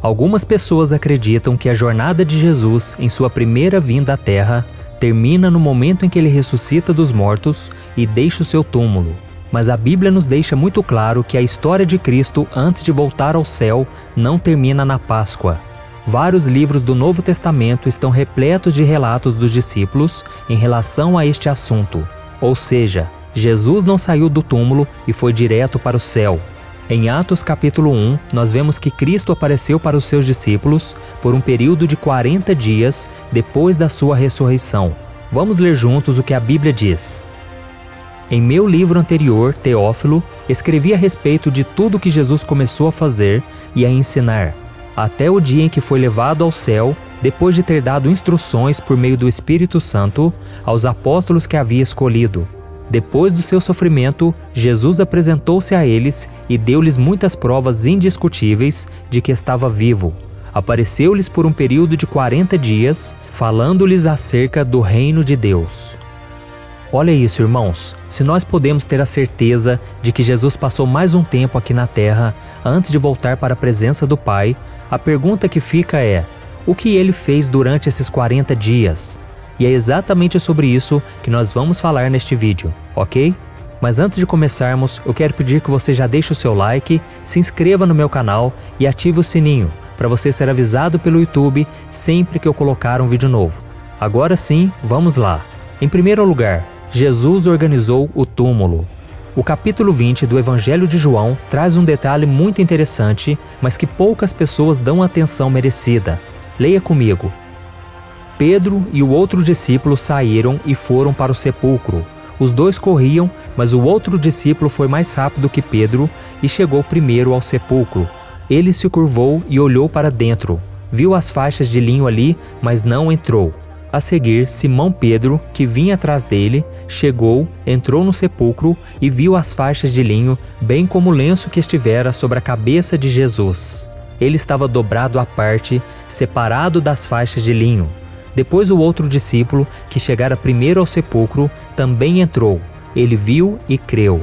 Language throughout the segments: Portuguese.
Algumas pessoas acreditam que a jornada de Jesus em sua primeira vinda à Terra termina no momento em que ele ressuscita dos mortos e deixa o seu túmulo. Mas a Bíblia nos deixa muito claro que a história de Cristo antes de voltar ao céu não termina na Páscoa. Vários livros do Novo Testamento estão repletos de relatos dos discípulos em relação a este assunto. Ou seja, Jesus não saiu do túmulo e foi direto para o céu. Em Atos capítulo 1, nós vemos que Cristo apareceu para os seus discípulos por um período de 40 dias depois da sua ressurreição. Vamos ler juntos o que a Bíblia diz. Em meu livro anterior, Teófilo, escrevi a respeito de tudo que Jesus começou a fazer e a ensinar, até o dia em que foi levado ao céu, depois de ter dado instruções por meio do Espírito Santo aos apóstolos que havia escolhido. Depois do seu sofrimento, Jesus apresentou-se a eles e deu-lhes muitas provas indiscutíveis de que estava vivo. Apareceu-lhes por um período de 40 dias, falando-lhes acerca do reino de Deus. Olha isso, irmãos, se nós podemos ter a certeza de que Jesus passou mais um tempo aqui na Terra antes de voltar para a presença do Pai, a pergunta que fica é: o que ele fez durante esses 40 dias? E é exatamente sobre isso que nós vamos falar neste vídeo, ok? Mas antes de começarmos, eu quero pedir que você já deixe o seu like, se inscreva no meu canal e ative o sininho, para você ser avisado pelo YouTube sempre que eu colocar um vídeo novo. Agora sim, vamos lá. Em primeiro lugar, Jesus organizou o túmulo. O capítulo 20 do Evangelho de João traz um detalhe muito interessante, mas que poucas pessoas dão a atenção merecida. Leia comigo. Pedro e o outro discípulo saíram e foram para o sepulcro. Os dois corriam, mas o outro discípulo foi mais rápido que Pedro e chegou primeiro ao sepulcro. Ele se curvou e olhou para dentro. Viu as faixas de linho ali, mas não entrou. A seguir, Simão Pedro, que vinha atrás dele, chegou, entrou no sepulcro e viu as faixas de linho, bem como o lenço que estivera sobre a cabeça de Jesus. Ele estava dobrado à parte, separado das faixas de linho. Depois o outro discípulo, que chegara primeiro ao sepulcro, também entrou. Ele viu e creu.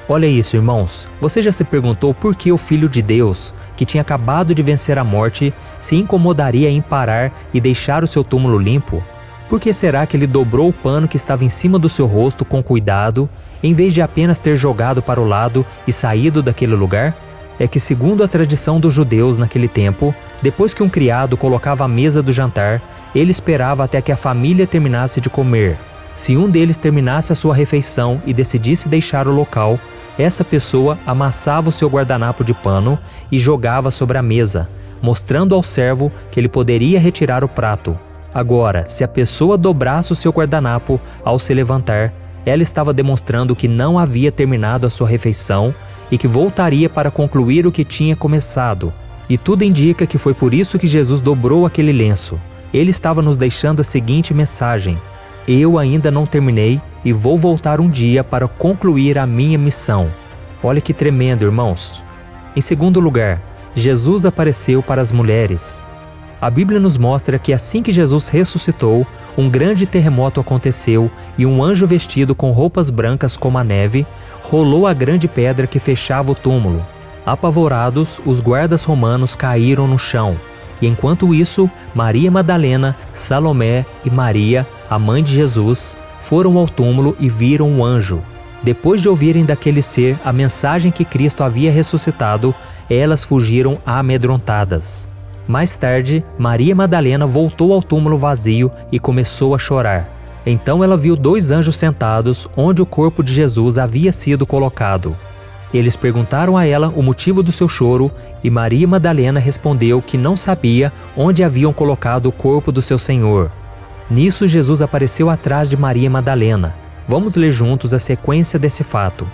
Olha isso, irmãos. Você já se perguntou por que o Filho de Deus, que tinha acabado de vencer a morte, se incomodaria em parar e deixar o seu túmulo limpo? Por que será que ele dobrou o pano que estava em cima do seu rosto com cuidado, em vez de apenas ter jogado para o lado e saído daquele lugar? É que, segundo a tradição dos judeus naquele tempo, depois que um criado colocava a mesa do jantar, ele esperava até que a família terminasse de comer. Se um deles terminasse a sua refeição e decidisse deixar o local, essa pessoa amassava o seu guardanapo de pano e jogava sobre a mesa, mostrando ao servo que ele poderia retirar o prato. Agora, se a pessoa dobrasse o seu guardanapo ao se levantar, ela estava demonstrando que não havia terminado a sua refeição e que voltaria para concluir o que tinha começado. E tudo indica que foi por isso que Jesus dobrou aquele lenço. Ele estava nos deixando a seguinte mensagem: eu ainda não terminei e vou voltar um dia para concluir a minha missão. Olha que tremendo, irmãos. Em segundo lugar, Jesus apareceu para as mulheres. A Bíblia nos mostra que assim que Jesus ressuscitou, um grande terremoto aconteceu e um anjo vestido com roupas brancas como a neve rolou a grande pedra que fechava o túmulo. Apavorados, os guardas romanos caíram no chão. E enquanto isso, Maria Madalena, Salomé e Maria, a mãe de Jesus, foram ao túmulo e viram um anjo. Depois de ouvirem daquele ser a mensagem que Cristo havia ressuscitado, elas fugiram amedrontadas. Mais tarde, Maria Madalena voltou ao túmulo vazio e começou a chorar. Então ela viu dois anjos sentados onde o corpo de Jesus havia sido colocado. Eles perguntaram a ela o motivo do seu choro e Maria Madalena respondeu que não sabia onde haviam colocado o corpo do seu Senhor. Nisso, Jesus apareceu atrás de Maria Madalena. Vamos ler juntos a sequência desse fato.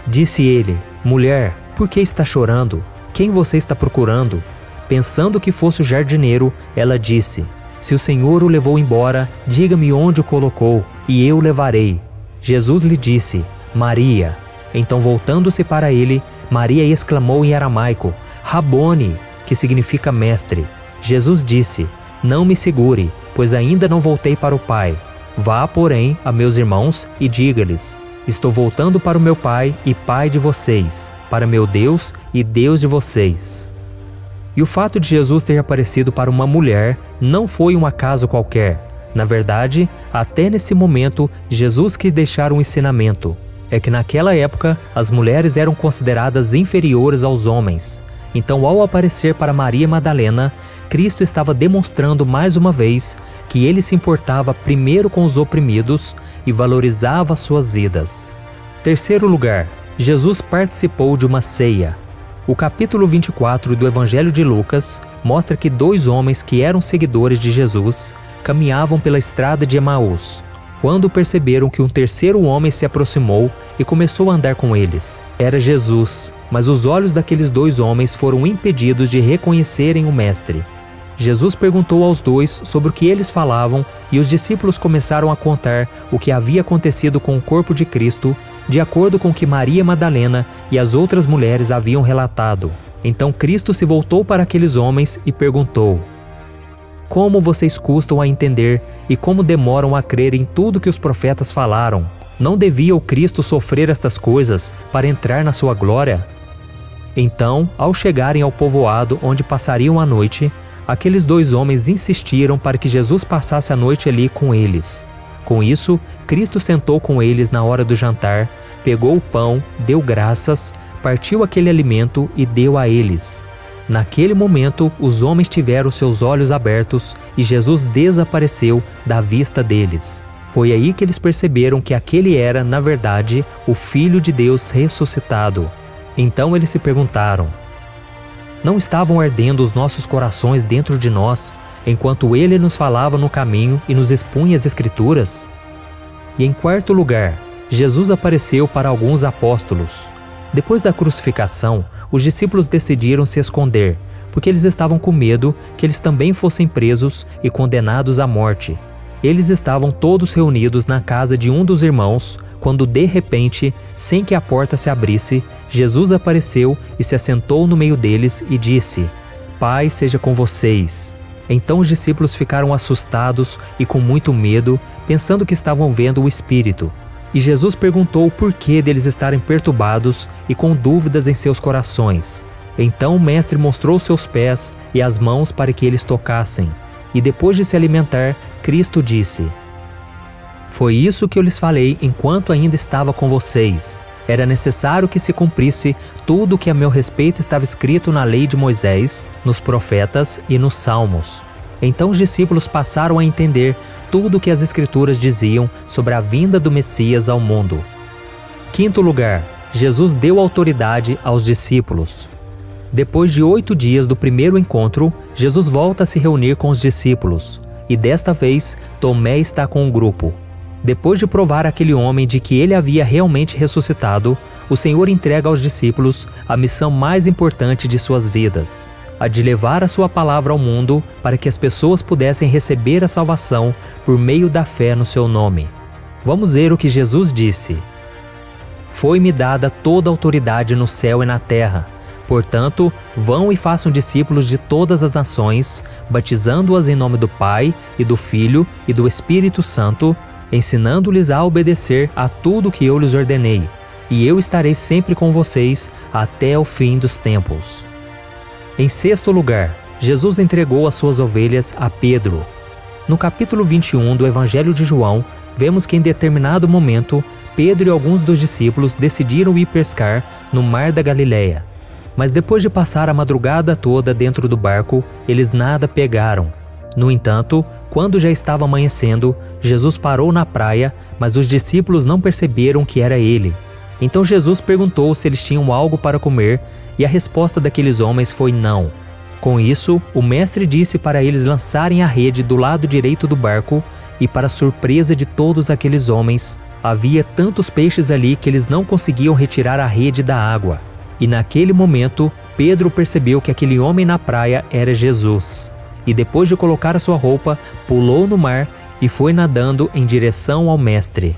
Disse ele: mulher, por que está chorando? Quem você está procurando? Pensando que fosse o jardineiro, ela disse: se o Senhor o levou embora, diga-me onde o colocou, e eu o levarei. Jesus lhe disse: Maria. Então, voltando-se para ele, Maria exclamou em aramaico: Rabone, que significa mestre. Jesus disse: não me segure, pois ainda não voltei para o Pai. Vá, porém, a meus irmãos e diga-lhes: estou voltando para o meu Pai e Pai de vocês, para meu Deus e Deus de vocês. E o fato de Jesus ter aparecido para uma mulher não foi um acaso qualquer. Na verdade, até nesse momento, Jesus quis deixar um ensinamento. É que naquela época, as mulheres eram consideradas inferiores aos homens. Então, ao aparecer para Maria Madalena, Cristo estava demonstrando mais uma vez que ele se importava primeiro com os oprimidos e valorizava suas vidas. Terceiro lugar, Jesus participou de uma ceia. O capítulo 24 do Evangelho de Lucas mostra que dois homens que eram seguidores de Jesus caminhavam pela estrada de Emaús, quando perceberam que um terceiro homem se aproximou e começou a andar com eles. Era Jesus, mas os olhos daqueles dois homens foram impedidos de reconhecerem o Mestre. Jesus perguntou aos dois sobre o que eles falavam e os discípulos começaram a contar o que havia acontecido com o corpo de Cristo, de acordo com o que Maria Madalena e as outras mulheres haviam relatado. Então Cristo se voltou para aqueles homens e perguntou: como vocês custam a entender e como demoram a crer em tudo que os profetas falaram? Não devia o Cristo sofrer estas coisas para entrar na sua glória? Então, ao chegarem ao povoado onde passariam a noite, aqueles dois homens insistiram para que Jesus passasse a noite ali com eles. Com isso, Cristo sentou com eles na hora do jantar, pegou o pão, deu graças, partiu aquele alimento e deu a eles. Naquele momento, os homens tiveram seus olhos abertos e Jesus desapareceu da vista deles. Foi aí que eles perceberam que aquele era, na verdade, o Filho de Deus ressuscitado. Então eles se perguntaram: não estavam ardendo os nossos corações dentro de nós, enquanto ele nos falava no caminho e nos expunha as Escrituras? E em quarto lugar, Jesus apareceu para alguns apóstolos. Depois da crucificação, os discípulos decidiram se esconder, porque eles estavam com medo que eles também fossem presos e condenados à morte. Eles estavam todos reunidos na casa de um dos irmãos, quando de repente, sem que a porta se abrisse, Jesus apareceu e se assentou no meio deles e disse: Paz seja com vocês. Então os discípulos ficaram assustados e com muito medo, pensando que estavam vendo o Espírito. E Jesus perguntou o porquê deles estarem perturbados e com dúvidas em seus corações. Então o mestre mostrou seus pés e as mãos para que eles tocassem. E depois de se alimentar, Cristo disse: Foi isso que eu lhes falei enquanto ainda estava com vocês. Era necessário que se cumprisse tudo o que a meu respeito estava escrito na lei de Moisés, nos profetas e nos salmos. Então os discípulos passaram a entender tudo o que as Escrituras diziam sobre a vinda do Messias ao mundo. Quinto lugar, Jesus deu autoridade aos discípulos. Depois de 8 dias do primeiro encontro, Jesus volta a se reunir com os discípulos, e desta vez Tomé está com o grupo. Depois de provar àquele homem de que ele havia realmente ressuscitado, o Senhor entrega aos discípulos a missão mais importante de suas vidas: a de levar a sua palavra ao mundo para que as pessoas pudessem receber a salvação por meio da fé no seu nome. Vamos ver o que Jesus disse: Foi-me dada toda a autoridade no céu e na terra. Portanto, vão e façam discípulos de todas as nações, batizando-as em nome do Pai, e do Filho, e do Espírito Santo, ensinando-lhes a obedecer a tudo que eu lhes ordenei. E eu estarei sempre com vocês até o fim dos tempos. Em sexto lugar, Jesus entregou as suas ovelhas a Pedro. No capítulo 21 do Evangelho de João, vemos que em determinado momento, Pedro e alguns dos discípulos decidiram ir pescar no mar da Galileia. Mas depois de passar a madrugada toda dentro do barco, eles nada pegaram. No entanto, quando já estava amanhecendo, Jesus parou na praia, mas os discípulos não perceberam que era ele. Então Jesus perguntou se eles tinham algo para comer, e a resposta daqueles homens foi não. Com isso, o mestre disse para eles lançarem a rede do lado direito do barco, e para surpresa de todos aqueles homens, havia tantos peixes ali que eles não conseguiam retirar a rede da água. E naquele momento, Pedro percebeu que aquele homem na praia era Jesus. E depois de colocar a sua roupa, pulou no mar e foi nadando em direção ao mestre.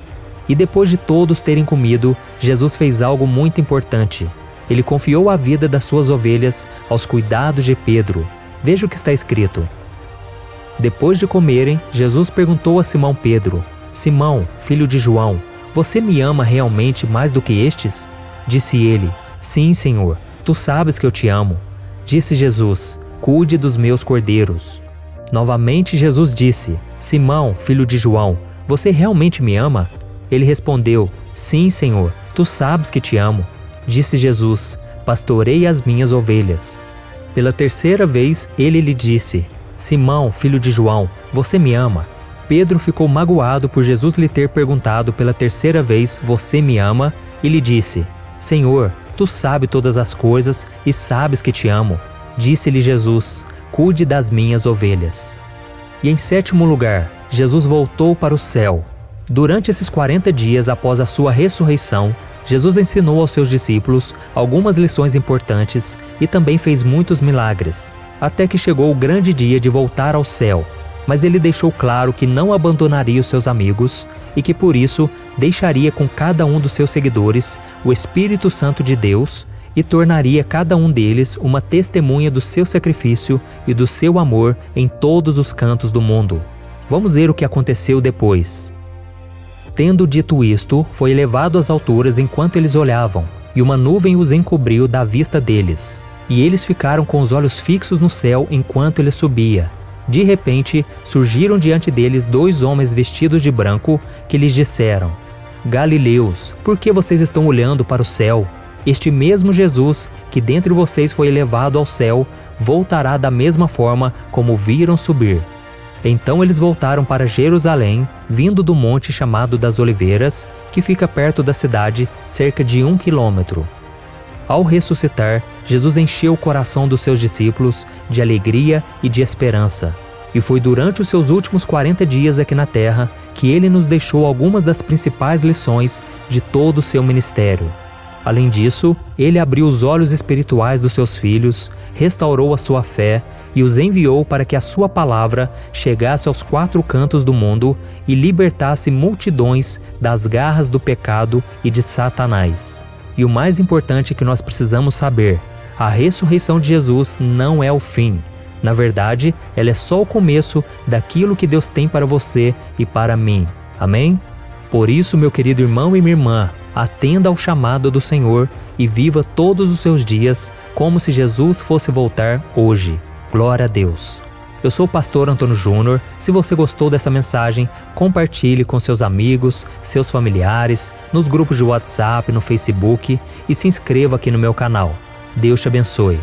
E depois de todos terem comido, Jesus fez algo muito importante. Ele confiou a vida das suas ovelhas aos cuidados de Pedro. Veja o que está escrito. Depois de comerem, Jesus perguntou a Simão Pedro: Simão, filho de João, você me ama realmente mais do que estes? Disse ele: Sim, Senhor, tu sabes que eu te amo. Disse Jesus: cuide dos meus cordeiros. Novamente Jesus disse: Simão, filho de João, você realmente me ama? Ele respondeu: Sim, Senhor, tu sabes que te amo. Disse Jesus: Pastorei as minhas ovelhas. Pela terceira vez ele lhe disse: Simão, filho de João, você me ama? Pedro ficou magoado por Jesus lhe ter perguntado pela terceira vez: Você me ama? E lhe disse: Senhor, tu sabes todas as coisas e sabes que te amo. Disse-lhe Jesus: Cuide das minhas ovelhas. E em sétimo lugar, Jesus voltou para o céu. Durante esses 40 dias após a sua ressurreição, Jesus ensinou aos seus discípulos algumas lições importantes e também fez muitos milagres, até que chegou o grande dia de voltar ao céu. Mas ele deixou claro que não abandonaria os seus amigos e que por isso deixaria com cada um dos seus seguidores o Espírito Santo de Deus e tornaria cada um deles uma testemunha do seu sacrifício e do seu amor em todos os cantos do mundo. Vamos ver o que aconteceu depois. Tendo dito isto, foi elevado às alturas enquanto eles olhavam, e uma nuvem os encobriu da vista deles. E eles ficaram com os olhos fixos no céu enquanto ele subia. De repente, surgiram diante deles 2 homens vestidos de branco, que lhes disseram: Galileus, por que vocês estão olhando para o céu? Este mesmo Jesus, que dentre vocês foi elevado ao céu, voltará da mesma forma como viram subir. Então eles voltaram para Jerusalém, vindo do monte chamado das Oliveiras, que fica perto da cidade, cerca de 1 quilômetro. Ao ressuscitar, Jesus encheu o coração dos seus discípulos de alegria e de esperança. E foi durante os seus últimos 40 dias aqui na terra que ele nos deixou algumas das principais lições de todo o seu ministério. Além disso, ele abriu os olhos espirituais dos seus filhos, restaurou a sua fé e os enviou para que a sua palavra chegasse aos 4 cantos do mundo e libertasse multidões das garras do pecado e de Satanás. E o mais importante que nós precisamos saber: a ressurreição de Jesus não é o fim. Na verdade, ela é só o começo daquilo que Deus tem para você e para mim. Amém? Por isso, meu querido irmão e minha irmã, atenda ao chamado do Senhor e viva todos os seus dias como se Jesus fosse voltar hoje. Glória a Deus. Eu sou o pastor Antônio Júnior. Se você gostou dessa mensagem, compartilhe com seus amigos, seus familiares, nos grupos de WhatsApp, no Facebook e se inscreva aqui no meu canal. Deus te abençoe.